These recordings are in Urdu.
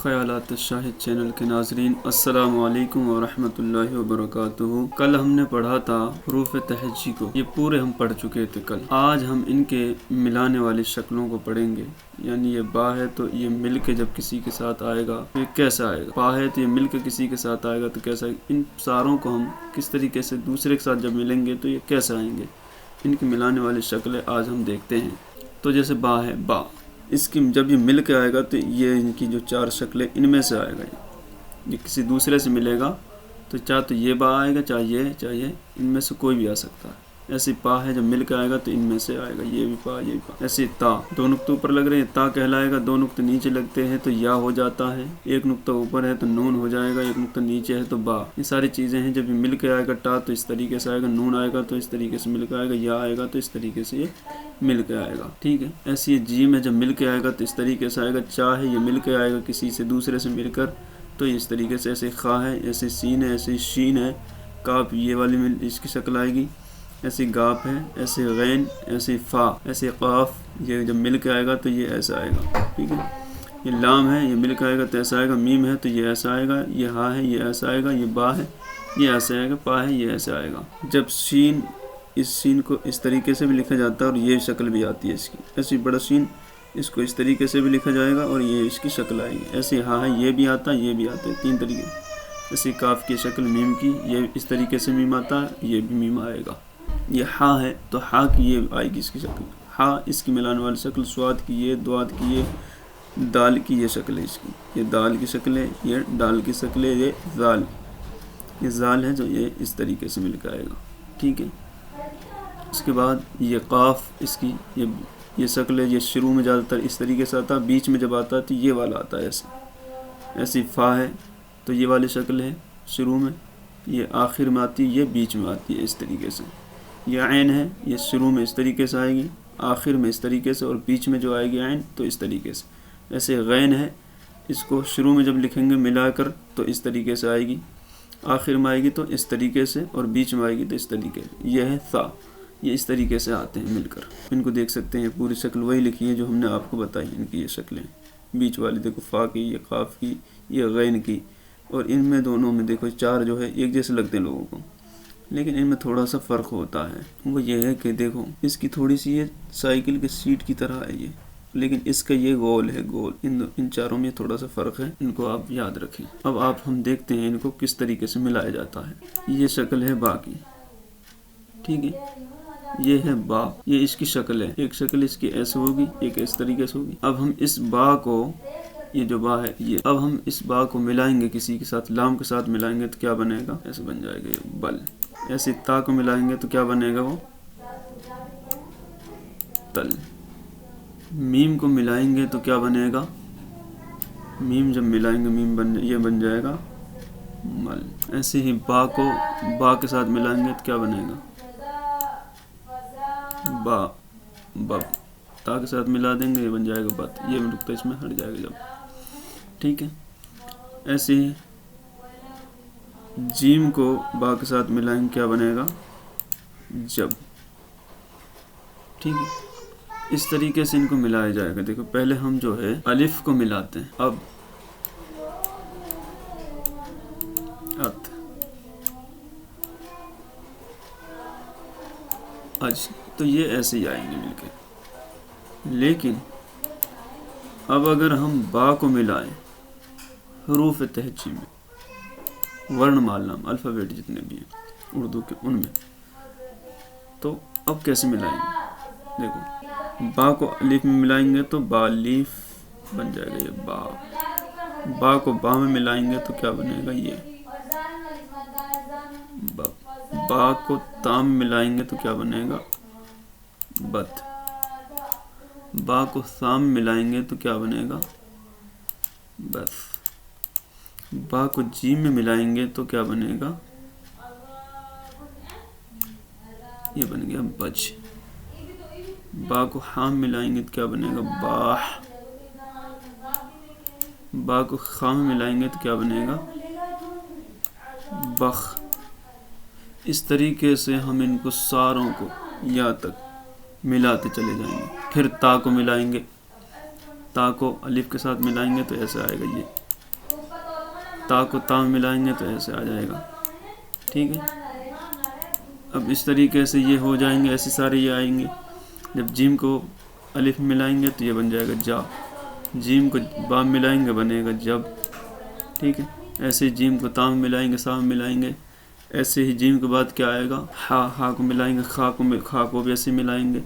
خیالات شاہد چینل کے ناظرین، السلام علیکم ورحمۃ اللہ وبرکاتہ۔ کل ہم نے پڑھا تھا حروف تہجی کو، یہ پورے ہم پڑھ چکے تھے کل۔ آج ہم ان کے ملانے والی شکلوں کو پڑھیں گے، یعنی یہ با ہے تو یہ مل کے جب کسی کے ساتھ آئے گا تو یہ کیسا آئے گا، پا ہے تو یہ مل کے کسی کے ساتھ آئے گا تو کیسا آئے گا۔ ان ساروں کو ہم کس طریقے سے دوسرے کے ساتھ جب ملیں گے تو یہ کیسے آئیں گے، ان کی ملانے والی شکلیں آج ہم دیکھتے ہیں۔ تو جیسے با ہے، با اس کی جب یہ مل کے آئے گا تو یہ ان کی جو چار شکلیں ان میں سے آئے گا۔ یہ کسی دوسرے سے ملے گا تو چاہے تو یہ با آئے گا، چاہے یہ ان میں سے کوئی بھی آ سکتا ہے۔ ایسے پا ہے جب مل کے آئے گا تو ان میں سے آئے گا، یہ بھی پا، یہ بھی پا۔ ایسے تا، دو نقطے اوپر لگ رہے ہیں تا کہلائے گا، دو نقطے نیچے لگتے ہیں تو یا ہو جاتا ہے، ایک نقطہ اوپر ہے تو نون ہو جائے گا، ایک نقطہ نیچے ہے تو با۔ یہ ساری چیزیں ہیں، جب یہ مل کے آئے گا ٹا تو اس طریقے سے آئے گا، نون آئے گا تو اس طریقے سے مل کے آئے گا، یا آئے گا تو اس طریقے سے یہ مل کے آئے گا، ٹھیک ہے۔ ایسے یہ جیم ہے، جب مل کے آئے گا تو اس طریقے سے آئے گا۔ چا ہے، یہ مل کے آئے گا کسی سے دوسرے سے مل کر تو اس طریقے سے۔ ایسے خا ہے، ایسے سین ہے، ایسے شین ہے، کاف یہ والی اس کی شکل آئے گی۔ ایسے گاپ ہے، ایسے غین، ایسے فا، ایسے قاف، یہ جب مل کے آئے گا تو یہ ایسا آئے گا، ٹھیک ہے۔ یہ لام ہے، یہ مل کے آئے گا تو ایسا آئے گا۔ میم ہے تو یہ ایسا آئے گا۔ یہ ہا ہے، یہ ایسا آئے گا۔ یہ با ہے، یہ ایسے آئے گا۔ پا ہے، یہ ایسے آئے گا۔ جب شین، اس شین کو اس طریقے سے بھی لکھا جاتا ہے اور یہ شکل بھی آتی ہے اس کی۔ ایسے بڑا شین، اس کو اس طریقے سے بھی لکھا جائے گا اور یہ اس کی شکل آئے گی۔ ایسے ہا ہے، یہ بھی آتا ہے، یہ بھی آتا ہے، تین طریقے۔ ایسے کاف کی شکل میم کی، یہ اس طریقے سے میم آتا ہے، یہ بھی میم آئے گا۔ یہ ہا ہے تو ہا کی یہ آئے گی اس کی شکل، ہا اس کی ملانے والی شکل۔ سواد کی یہ، دواد کی یہ، دال کی یہ شکل ہے اس کی، یہ دال کی شکل ہے، یہ ڈال کی شکل ہے، یہ زال، یہ زال ہے جو یہ اس طریقے سے مل کے آئے گا، ٹھیک ہے۔ اس کے بعد یہ قاف، اس کی یہ شکل ہے، یہ شروع میں زیادہ تر اس طریقے سے آتا ہے، بیچ میں جب آتا ہے تو یہ والا آتا ہے ایسے۔ ایسی فا ہے تو یہ والی شکل ہے شروع میں، یہ آخر میں آتی ہے، یہ بیچ میں آتی ہے اس طریقے سے۔ یہ عین ہے، یہ شروع میں اس طریقے سے آئے گی، آخر میں اس طریقے سے، اور بیچ میں جو آئے گی عین تو اس طریقے سے۔ ایسے غین ہے، اس کو شروع میں جب لکھیں گے ملا کر تو اس طریقے سے آئے گی، آخر میں آئے گی تو اس طریقے سے، اور بیچ میں آئے گی تو اس طریقے سے۔ یہ ہے ثا، یہ اس طریقے سے آتے ہیں مل کر۔ ان کو دیکھ سکتے ہیں، پوری شکل وہی لکھی ہے جو ہم نے آپ کو بتائی، ان کی یہ شکلیں۔ بیچ والی دیکھو فا کی، یہ قاف کی، یہ غین کی، اور ان میں دونوں میں دیکھو چار جو ہے ایک جیسے لگتے ہیں لوگوں کو، لیکن ان میں تھوڑا سا فرق ہوتا ہے۔ وہ یہ ہے کہ دیکھو اس کی تھوڑی سی یہ سائیکل کے سیٹ کی طرح ہے یہ، لیکن اس کا یہ گول ہے، گول۔ ان چاروں میں تھوڑا سا فرق ہے، ان کو آپ یاد رکھیں۔ اب ہم دیکھتے ہیں ان کو کس طریقے سے ملایا جاتا ہے۔ یہ شکل ہے با کی، ٹھیک ہے، یہ ہے با، یہ اس کی شکل ہے۔ ایک شکل اس کی ایسے ہوگی، ایک اس طریقے سے ہوگی۔ اب ہم اس با کو، یہ جو با ہے یہ، اب ہم اس با کو ملائیں گے کسی کے ساتھ، لام کے ساتھ ملائیں گے تو کیا بنے گا، ایسے بن جائے گا یہ بل۔ ایسے تا کو ملائیں گے تو کیا بنے گا، وہ تل۔ میم کو ملائیں گے تو کیا بنے گا، میم جب ملائیں گے میم یہ بن جائے گا مل۔ ایسے ہی با کو با کے ساتھ ملائیں گے تو کیا بنے گا، با، بب۔ تا کے ساتھ ملا دیں گے یہ بن جائے گا بت، یہ نقطہ اس میں ہٹ جائے گا جب، ٹھیک ہے۔ ایسے ہی جیم کو با کے ساتھ ملائیں گے کیا بنے گا، جب، ٹھیک ہے۔ اس طریقے سے ان کو ملایا جائے گا۔ دیکھو پہلے ہم جو ہے الف کو ملاتے ہیں، اب ات، اج، تو یہ ایسے ہی آئیں گے مل کے۔ لیکن اب اگر ہم با کو ملائیں حروف تہجی میں، ورن مالام الفابیٹ جتنے بھی ہیں اردو کے، ان میں، تو اب کیسے ملائیں گے، دیکھو با کو الف میں ملائیں گے تو با لیف بن جائے گا، یہ با۔ با کو با میں ملائیں گے تو کیا بنے گا، یہ بب۔ با کو تا میں ملائیں گے تو کیا بنے گا، بت۔ با کو ثا میں ملائیں گے تو کیا بنے گا، بس۔ با کو جیم میں ملائیں گے تو کیا بنے گا، یہ بن گیا بج۔ با کو ہاں میں ملائیں گے تو کیا بنے گا، باہ۔ با کو خا میں ملائیں گے تو کیا بنے گا، بخ۔ اس طریقے سے ہم ان کو ساروں کو یا تک ملاتے چلے جائیں گے۔ پھر تا کو ملائیں گے، تا کو الف کے ساتھ ملائیں گے تو ایسا آئے گا یہ، تا کو تا ملائیں گے تو ایسے آ جائے گا، ٹھیک ہے۔ اب اس طریقے سے یہ ہو جائیں گے، ایسے سارے یہ آئیں گے۔ جب جیم کو الف ملائیں گے تو یہ بن جائے گا جا، جیم کو با ملائیں گے بنے گا جب، ٹھیک ہے۔ ایسے جیم کو تام ملائیں گے سام ملائیں گے، ایسے ہی جیم کے بعد کیا آئے گا، ہا کو ملائیں گے، خا کو بھی ایسے ملائیں گے۔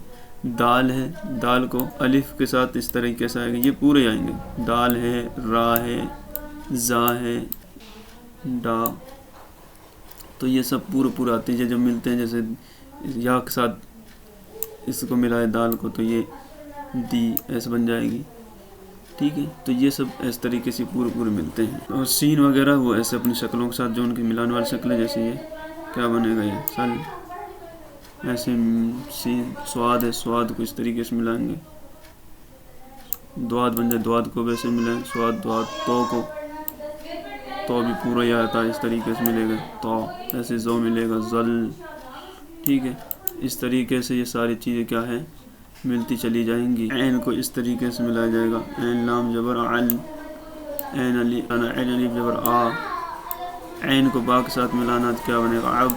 دال ہے، دال کو الف کے ساتھ اس طریقے سے آئے گا، یہ پورے آئیں گے۔ دال ہے، را ہے، زا ہے، ڈا، تو یہ سب پورے آتے ہیں۔ جب ملتے ہیں جیسے یا کے ساتھ اس کو ملائے دال کو تو یہ دی ایسے بن جائے گی، ٹھیک ہے۔ تو یہ سب اس طریقے سے پورے ملتے ہیں۔ اور سین وغیرہ وہ ایسے اپنی شکلوں کے ساتھ جو ان کی ملانے والی شکل ہے، جیسے یہ کیا بنے گا، یہ سل، ایسے سین، سواد ہے، سواد کو اس طریقے سے ملائیں گے، دواد بن جائے، دواد کو ویسے ملائیں، سواد دواد، تو کو تو بھی پورا ہی آتا ہے، اس طریقے سے ملے گا تو، ایسے زو ملے گا زل، ٹھیک ہے۔ اس طریقے سے یہ ساری چیزیں کیا ہے، ملتی چلی جائیں گی۔ عین کو اس طریقے سے ملایا جائے گا، عین لام جبر عل، عین الف جبر آ، عین کو با کے ساتھ ملانا تو کیا بنے گا عب،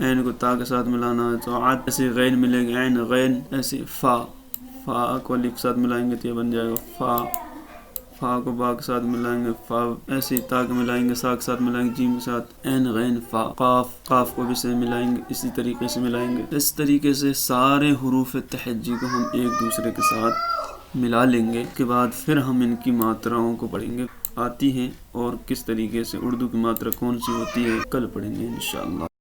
عین کو تا کے ساتھ ملانا ہے تو عد، ایسے غین ملے گا عین غین، ایسے فا، فا کو الف کے ساتھ ملائیں گے تو یہ بن جائے گا فا، فا کو با کے ساتھ ملائیں گے فا، ایسے تا کے ملائیں گے سا کے ساتھ ملائیں گے جیم کے ساتھ عین غین فا، قاف، قاف کو بھی سے ملائیں گے اسی طریقے سے ملائیں گے۔ اس طریقے سے سارے حروف تہجی کو ہم ایک دوسرے کے ساتھ ملا لیں گے، اس کے بعد پھر ہم ان کی ماتراؤں کو پڑھیں گے، آتی ہیں اور کس طریقے سے اردو کی ماترا کون سی ہوتی ہے کل پڑھیں گے انشاءاللہ۔